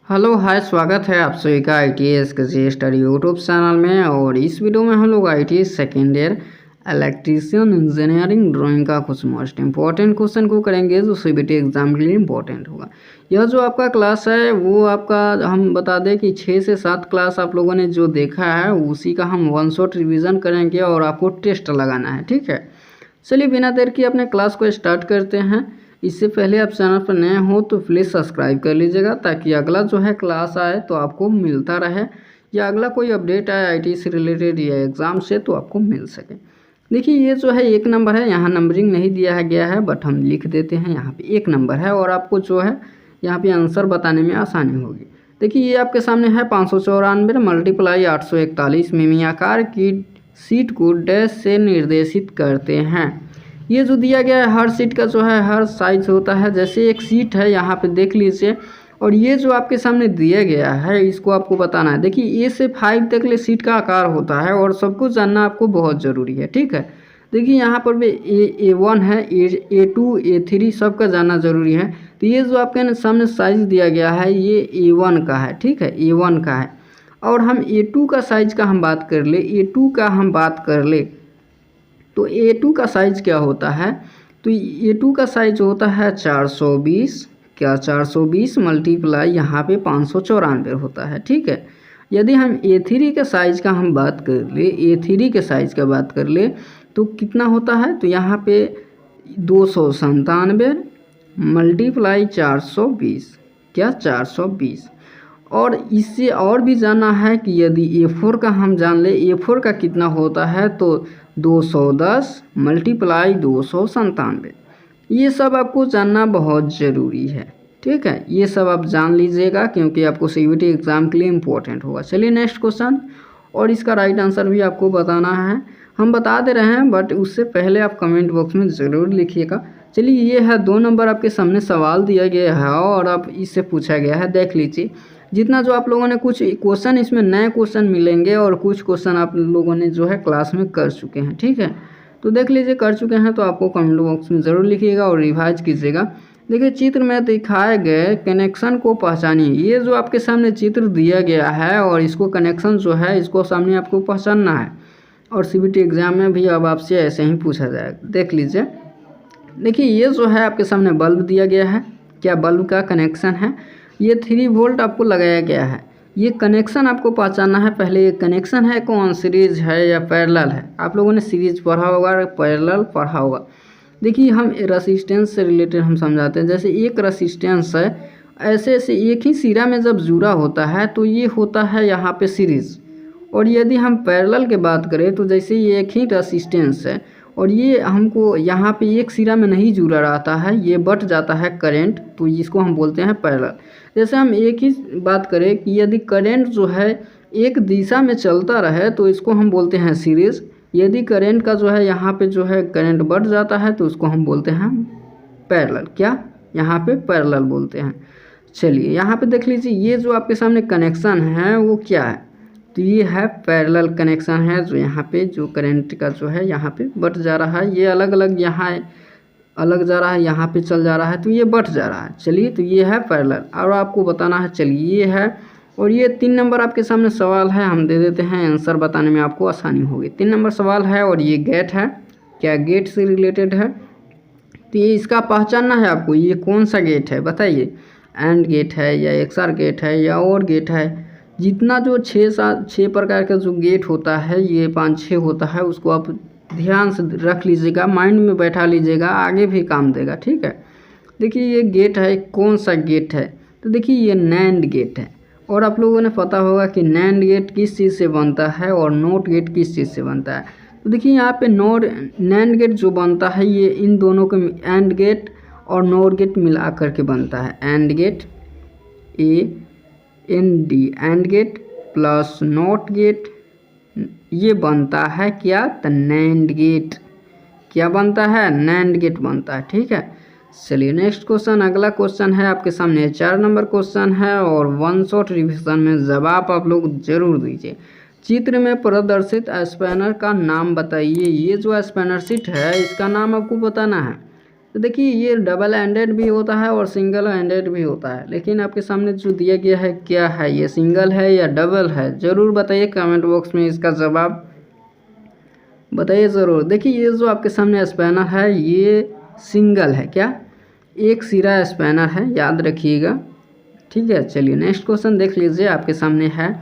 Hello hi, स्वागत है आप सभी का ITS कृषि स्टडी यूट्यूब चैनल में। और इस वीडियो में हम लोग ITS second year electrician engineering drawing का कुछ मोस्ट इंपॉर्टेंट क्वेश्चन को करेंगे जो CBT एग्जाम के लिए इंपॉर्टेंट होगा। यह जो आपका क्लास है वो आपका हम बता दें कि 6 से 7 क्लास आप लोगों ने जो देखा है उसी का हम वन शॉट रिविज़न करेंगे और आपको टेस्ट लगाना है, ठीक है। चलिए बिना देर के अपने क्लास को स्टार्ट करते हैं। इससे पहले आप चैनल पर नए हो तो प्लीज़ सब्सक्राइब कर लीजिएगा ताकि अगला जो है क्लास आए तो आपको मिलता रहे, या अगला कोई अपडेट आए IT से रिलेटेड या एग्ज़ाम से तो आपको मिल सके। देखिए ये जो है 1 नंबर है, यहाँ नंबरिंग नहीं दिया गया है बट हम लिख देते हैं यहाँ पे 1 नंबर है और आपको जो है यहाँ पे आंसर बताने में आसानी होगी। देखिए ये आपके सामने है 594 मल्टीप्लाई 841 मिमी आकार की सीट को डैश से निर्देशित करते हैं। ये जो दिया गया है हर सीट का जो है हर साइज होता है, जैसे एक सीट है यहाँ पे देख लीजिए, और ये जो आपके सामने दिया गया है इसको आपको बताना है। देखिए A से 5 तक ले सीट का आकार होता है और सब कुछ जानना आपको बहुत ज़रूरी है, ठीक है। देखिए यहाँ पर भी A1 है, A2 A3 सबका जानना ज़रूरी है। तो ये जो आपके सामने साइज दिया गया है ये A1 का है, ठीक है, A1 का है। और हम A2 का साइज का हम बात कर ले, A2 का हम बात कर ले तो A2 का साइज़ क्या होता है, तो A2 का साइज होता है 420, क्या 420 मल्टीप्लाई यहाँ पे 594 होता है, ठीक है। यदि हम A3 के साइज़ का हम बात कर ले, A3 के साइज़ का बात कर ले तो कितना होता है, तो यहाँ पे 297 मल्टीप्लाई 420, क्या 420। और इससे और भी जानना है कि यदि A4 का हम जान ले, A4 का कितना होता है तो 210 मल्टीप्लाई 297। ये सब आपको जानना बहुत ज़रूरी है, ठीक है। ये सब आप जान लीजिएगा क्योंकि आपको CBT एग्ज़ाम के लिए इम्पोर्टेंट होगा। चलिए नेक्स्ट क्वेश्चन, और इसका राइट आंसर भी आपको बताना है। हम बता दे रहे हैं बट उससे पहले आप कमेंट बॉक्स में ज़रूर लिखिएगा। चलिए ये है 2 नंबर आपके सामने सवाल दिया गया है और आप इससे पूछा गया है, देख लीजिए। जितना जो आप लोगों ने कुछ क्वेश्चन इसमें नए क्वेश्चन मिलेंगे और कुछ क्वेश्चन आप लोगों ने जो है क्लास में कर चुके हैं, ठीक है। तो देख लीजिए कर चुके हैं तो आपको कमेंट बॉक्स में ज़रूर लिखिएगा और रिवाइज कीजिएगा। देखिए चित्र में दिखाए गए कनेक्शन को पहचानिए। ये जो आपके सामने चित्र दिया गया है और इसको कनेक्शन जो है इसको सामने आपको पहचानना है, और CBT एग्ज़ाम में भी अब आपसे ऐसे ही पूछा जाएगा। देख लीजिए, देखिए ये जो है आपके सामने बल्ब दिया गया है, क्या बल्ब का कनेक्शन है, ये 3 वोल्ट आपको लगाया गया है। ये कनेक्शन आपको पहचानना है। पहले ये कनेक्शन है कौन, सीरीज है या पैरेलल है। आप लोगों ने सीरीज पढ़ा होगा, पैरेलल पढ़ा होगा। देखिए हम रेसिस्टेंस से रिलेटेड हम समझाते हैं। जैसे एक रेसिस्टेंस है, ऐसे ऐसे एक ही सिरा में जब जुड़ा होता है तो ये होता है यहाँ पे सीरीज। और यदि हम पैरेलल की बात करें तो जैसे ये एक ही रेसिस्टेंस है और ये हमको यहाँ पे एक सिरा में नहीं जुड़ा रहता है, ये बट जाता है करंट, तो इसको हम बोलते हैं पैरेलल। जैसे हम एक ही बात करें कि यदि करंट जो है एक दिशा में चलता रहे तो इसको हम बोलते हैं सीरीज। यदि करंट का जो है यहाँ पे जो है करंट बढ़ जाता है तो उसको हम बोलते हैं पैरेलल, क्या यहाँ पे पैरेलल बोलते हैं। चलिए यहाँ पे देख लीजिए, ये जो आपके सामने कनेक्शन है वो क्या है, तो ये है पैरेलल कनेक्शन है। जो यहाँ पे जो करंट का जो है यहाँ पे बढ़ जा रहा है, ये अलग अलग यहाँ अलग जा रहा है, यहाँ पे चल जा रहा है तो ये बढ़ जा रहा है। चलिए तो ये है पैरेलल और आपको बताना है। चलिए ये है, और ये 3 नंबर आपके सामने सवाल है, हम दे देते हैं, आंसर बताने में आपको आसानी होगी। 3 नंबर सवाल है और ये गेट है, क्या गेट से रिलेटेड है, तो ये इसका पहचानना है आपको। ये कौन सा गेट है बताइए, एंड गेट है या XOR गेट है या और गेट है। जितना जो 6 प्रकार का जो गेट होता है, ये 5-6 होता है, उसको आप ध्यान से रख लीजिएगा, माइंड में बैठा लीजिएगा, आगे भी काम देगा, ठीक है। देखिए ये गेट है, कौन सा गेट है, तो देखिए ये नैंड गेट है। और आप लोगों ने पता होगा कि नैंड गेट किस चीज़ से बनता है और नोट गेट किस चीज़ से बनता है। तो देखिए यहाँ पे नैंड गेट जो बनता है ये इन दोनों के एंड गेट और नोट गेट मिला करके बनता है। AND gate AND AND gate plus NOT gate, ये बनता है क्या, तो नैंड गेट। क्या बनता है, नैंड गेट बनता है, ठीक है। चलिए नेक्स्ट क्वेश्चन, अगला क्वेश्चन है आपके सामने 4 नंबर क्वेश्चन है और वन शॉट रिविजन में जवाब आप लोग जरूर दीजिए। चित्र में प्रदर्शित स्पैनर का नाम बताइए। ये जो स्पैनर सीट है इसका नाम आपको बताना है। तो देखिए ये डबल एंडेड भी होता है और सिंगल एंडेड भी होता है, लेकिन आपके सामने जो दिया गया है क्या है, ये सिंगल है या डबल है, ज़रूर बताइए कमेंट बॉक्स में इसका जवाब बताइए ज़रूर। देखिए ये जो आपके सामने स्पैनर है ये सिंगल है, क्या एक सिरा स्पैनर है, याद रखिएगा, ठीक है। चलिए नेक्स्ट क्वेश्चन देख लीजिए, आपके सामने है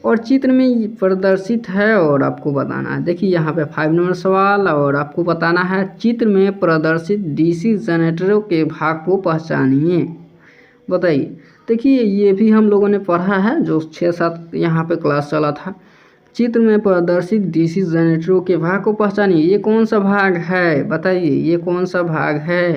और चित्र में प्रदर्शित है और आपको बताना है। देखिए यहाँ पे 5 नंबर सवाल और आपको बताना है चित्र में प्रदर्शित डीसी जनरेटरों के भाग को पहचानिए। बताइए, देखिए ये भी हम लोगों ने पढ़ा है, जो 6-7 यहाँ पे क्लास चला था। चित्र में प्रदर्शित डीसी जनरेटरों के भाग को पहचानिए, ये कौन सा भाग है, बताइए ये कौन सा भाग है।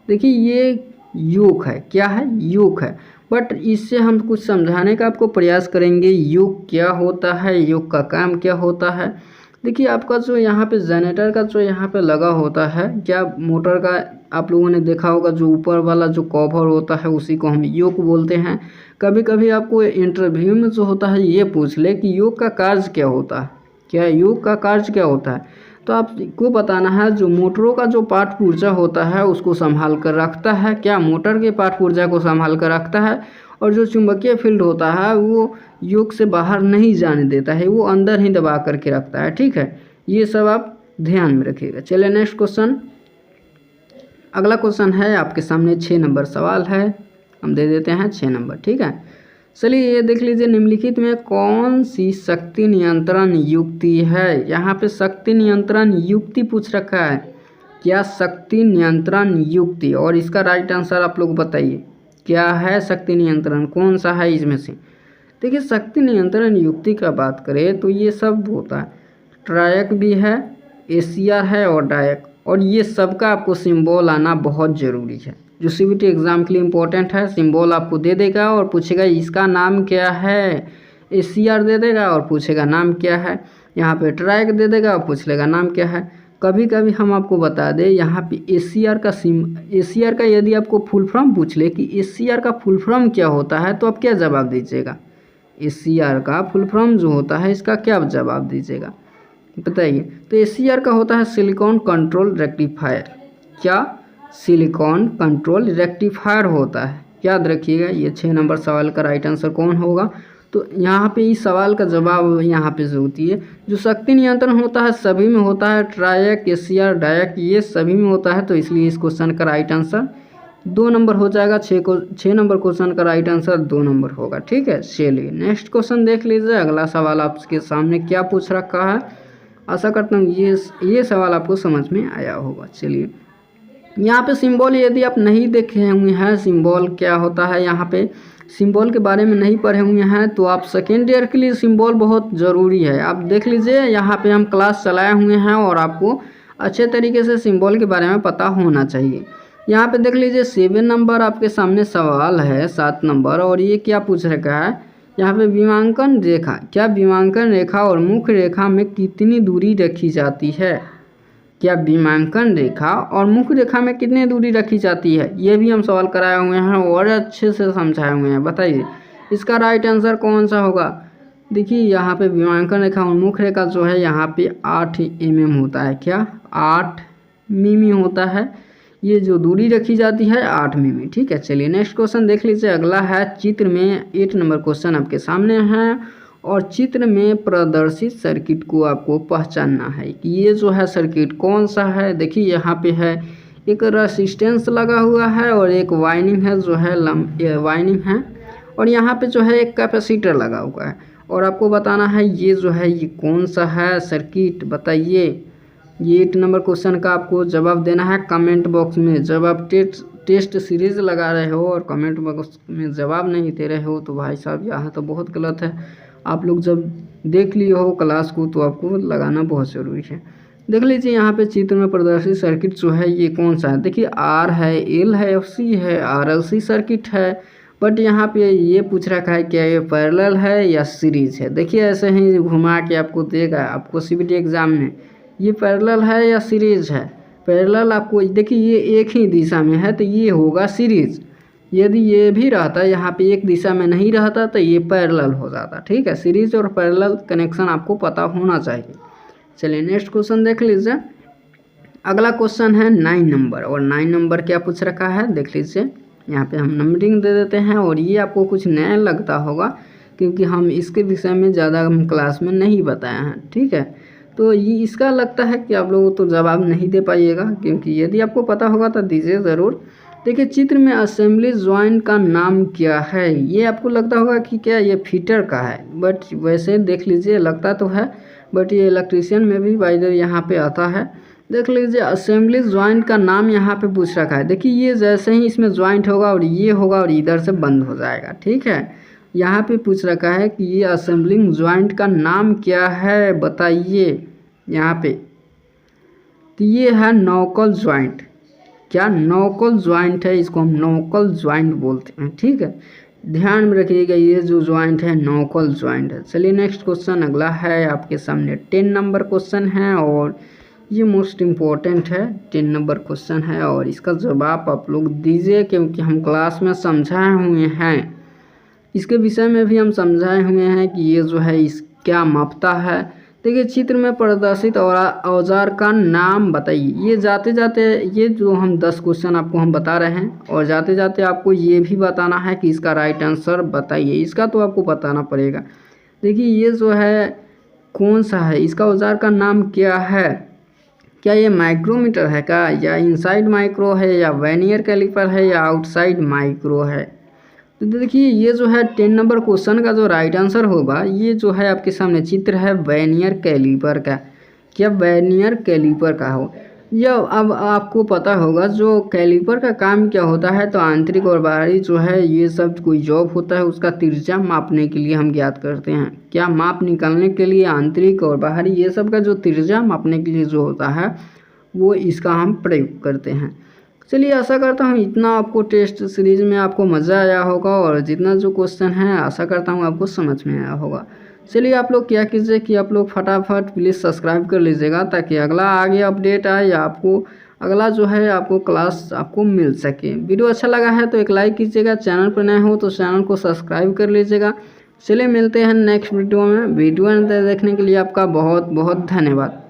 देखिए ये योग है, क्या है, योग है, बट इससे हम कुछ समझाने का आपको प्रयास करेंगे। योग क्या होता है, योग का काम क्या होता है। देखिए आपका जो यहाँ पे जनरेटर का जो यहाँ पे लगा होता है, क्या मोटर का आप लोगों ने देखा होगा, जो ऊपर वाला जो कवर होता है उसी को हम योग बोलते हैं। कभी कभी आपको इंटरव्यू में जो होता है ये पूछ ले कि योग का कार्य क्या होता है, क्या योग का कार्य क्या होता है, तो आपको बताना है जो मोटरों का जो पार्ट पुर्जा होता है उसको संभाल कर रखता है, क्या मोटर के पार्ट पुर्जा को संभाल कर रखता है, और जो चुंबकीय फील्ड होता है वो योग से बाहर नहीं जाने देता है, वो अंदर ही दबा करके रखता है, ठीक है। ये सब आप ध्यान में रखिएगा। चलिए नेक्स्ट क्वेश्चन, अगला क्वेश्चन है आपके सामने 6 नंबर सवाल है, हम दे देते हैं 6 नंबर, ठीक है। चलिए ये देख लीजिए, निम्नलिखित में कौन सी शक्ति नियंत्रण युक्ति है। यहाँ पे शक्ति नियंत्रण युक्ति पूछ रखा है, क्या शक्ति नियंत्रण युक्ति, और इसका राइट आंसर आप लोग बताइए क्या है, शक्ति नियंत्रण कौन सा है इसमें से। देखिए शक्ति नियंत्रण युक्ति का बात करें तो ये सब होता है, ट्रायक भी है, एसीआर है और डायक, और ये सबका आपको सिंबल आना बहुत ज़रूरी है, जो सीबीटी एग्ज़ाम के लिए इम्पोर्टेंट है। सिंबल आपको दे देगा और पूछेगा इसका नाम क्या है, एसीआर दे देगा और पूछेगा नाम क्या है, यहाँ पे ट्रायक दे देगा और पूछ लेगा नाम क्या है। कभी कभी हम आपको बता दें यहाँ पे एसीआर का यदि आपको फुल फॉर्म पूछ ले कि एसीआर का फुल फॉर्म क्या होता है, तो आप क्या जवाब दीजिएगा, एसीआर का फुल फॉर्म जो होता है इसका क्या जवाब दीजिएगा बताइए। तो एसीआर का होता है सिलिकॉन कंट्रोल रेक्टिफायर, क्या सिलिकॉन कंट्रोल रेक्टिफायर होता है, याद रखिएगा। ये 6 नंबर सवाल का राइट आंसर कौन होगा, तो यहाँ पे इस सवाल का जवाब यहाँ पे जो होती है, जो शक्ति नियंत्रण होता है सभी में होता है, ट्रायक, एसीआर, डायक ये सभी में होता है, तो इसलिए इस क्वेश्चन का राइट आंसर 2 नंबर हो जाएगा। 6 नंबर क्वेश्चन का राइट आंसर 2 नंबर होगा, ठीक है। चलिए नेक्स्ट क्वेश्चन देख लीजिए, अगला सवाल आपके सामने क्या पूछ रखा है, आशा करता हूँ ये सवाल आपको समझ में आया होगा। चलिए यहाँ पे सिंबल यदि आप नहीं देखे हुए हैं, सिंबल क्या होता है, यहाँ पे सिंबल के बारे में नहीं पढ़े हुए हैं, तो आप सेकेंड ईयर के लिए सिंबल बहुत ज़रूरी है। आप देख लीजिए यहाँ पे हम क्लास चलाए हुए हैं और आपको अच्छे तरीके से सिंबल के बारे में पता होना चाहिए। यहाँ पे देख लीजिए 7 नंबर आपके सामने सवाल है, 7 नंबर, और ये क्या पूछ रखा है, यहाँ पे विमांकन रेखा, क्या विमांकन रेखा और मुख्य रेखा में कितनी दूरी रखी जाती है, क्या विमांकन रेखा और मुख्य रेखा में कितनी दूरी रखी जाती है, ये भी हम सवाल कराए हुए हैं और अच्छे से समझाए हुए हैं। बताइए इसका राइट आंसर कौन सा होगा। देखिए यहाँ पे विमांकन रेखा और मुख्य रेखा जो है यहाँ पे 8 mm होता है, क्या 8 मिमी होता है, ये जो दूरी रखी जाती है 8 मिमी, ठीक है। चलिए नेक्स्ट क्वेश्चन देख लीजिए, अगला है चित्र में 8 नंबर क्वेश्चन आपके सामने है, और चित्र में प्रदर्शित सर्किट को आपको पहचानना है कि ये जो है सर्किट कौन सा है। देखिए यहाँ पे है एक रेसिस्टेंस लगा हुआ है और एक वाइनिंग है जो है वाइनिंग है, और यहाँ पे जो है एक कैपेसिटर लगा हुआ है, और आपको बताना है ये जो है ये कौन सा है सर्किट, बताइए। ये 8 नंबर क्वेश्चन का आपको जवाब देना है कमेंट बॉक्स में। जब आप टेस्ट सीरीज़ लगा रहे हो और कमेंट बॉक्स में जवाब नहीं दे रहे हो तो भाई साहब यहाँ तो बहुत गलत है। आप लोग जब देख लिए हो क्लास को तो आपको लगाना बहुत ज़रूरी है। देख लीजिए यहाँ पे चित्र में प्रदर्शित सर्किट जो है ये कौन सा है। देखिए आर है, एल है, एफ सी है, आर एल सी सर्किट है, बट यहाँ पे ये पूछ रखा है क्या ये पैरेलल है या सीरीज़ है। देखिए ऐसे ही घुमा के आपको देगा, आपको सीबीटी एग्ज़ाम में ये पैरेलल है या सीरीज़ है। पैरेलल आपको देखिए ये एक ही दिशा में है तो ये होगा सीरीज़, यदि ये भी रहता यहाँ पे एक दिशा में नहीं रहता तो ये पैरेलल हो जाता, ठीक है। सीरीज और पैरेलल कनेक्शन आपको पता होना चाहिए। चलिए नेक्स्ट क्वेश्चन देख लीजिए, अगला क्वेश्चन है 9 नंबर, और 9 नंबर क्या पूछ रखा है देख लीजिए। यहाँ पे हम नंबरिंग दे देते हैं, और ये आपको कुछ नया लगता होगा क्योंकि हम इसके विषय में ज़्यादा हम क्लास में नहीं बताए हैं, ठीक है। तो ये इसका लगता है कि आप लोग तो जवाब नहीं दे पाइएगा, क्योंकि यदि आपको पता होगा तो दीजिए ज़रूर। देखिए चित्र में असेंबली जॉइंट का नाम क्या है, ये आपको लगता होगा कि क्या ये फिटर का है, बट वैसे देख लीजिए लगता तो है, बट ये इलेक्ट्रीशियन में भी बाय द वे यहाँ पे आता है। देख लीजिए असेंबली जॉइंट का नाम यहाँ पे पूछ रखा है। देखिए ये जैसे ही इसमें जॉइंट होगा और ये होगा और इधर से बंद हो जाएगा, ठीक है। यहाँ पे पूछ रखा है कि ये असेंबलिंग जॉइंट का नाम क्या है बताइए यहाँ पे। तो ये है नोकल जॉइंट। क्या नोकल जॉइंट है, इसको हम नोकल जॉइंट बोलते हैं, ठीक है। ध्यान में रखिएगा ये जो जॉइंट है नोकल जॉइंट है। चलिए नेक्स्ट क्वेश्चन अगला है आपके सामने 10 नंबर क्वेश्चन है, और ये मोस्ट इम्पोर्टेंट है। 10 नंबर क्वेश्चन है और इसका जवाब आप लोग दीजिए, क्योंकि हम क्लास में समझाए हुए हैं, इसके विषय में भी हम समझाए हुए हैं कि ये जो है इस क्या मापता है। देखिए चित्र में प्रदर्शित और औजार का नाम बताइए। ये जाते जाते ये जो हम 10 क्वेश्चन आपको हम बता रहे हैं, और जाते जाते आपको ये भी बताना है कि इसका राइट आंसर बताइए, इसका तो आपको बताना पड़ेगा। देखिए ये जो है कौन सा है, इसका औजार का नाम क्या है। क्या ये माइक्रोमीटर है का, या इनसाइड माइक्रो है, या वर्नियर कैलिपर है, या आउटसाइड माइक्रो है। तो देखिए ये जो है 10 नंबर क्वेश्चन का जो राइट आंसर होगा, ये जो है आपके सामने चित्र है वर्नियर कैलिपर का। क्या वर्नियर कैलिपर का हो, या अब आपको पता होगा जो कैलिपर का काम क्या होता है। तो आंतरिक और बाहरी जो है ये सब कोई जॉब होता है, उसका तिरछा मापने के लिए हम ज्ञात करते हैं। क्या माप निकालने के लिए आंतरिक और बाहरी ये सब का जो तिरछा मापने के लिए जो होता है वो इसका हम प्रयोग करते हैं। चलिए आशा करता हूँ इतना आपको टेस्ट सीरीज में आपको मज़ा आया होगा, और जितना जो क्वेश्चन है आशा करता हूँ आपको समझ में आया होगा। चलिए आप लोग क्या कीजिए कि आप लोग फटाफट प्लीज़ सब्सक्राइब कर लीजिएगा, ताकि अगला आगे अपडेट आए या आपको अगला जो है आपको क्लास आपको मिल सके। वीडियो अच्छा लगा है तो एक लाइक कीजिएगा, चैनल पर नए हो तो चैनल को सब्सक्राइब कर लीजिएगा। चलिए मिलते हैं नेक्स्ट वीडियो में। वीडियो देखने के लिए आपका बहुत बहुत धन्यवाद।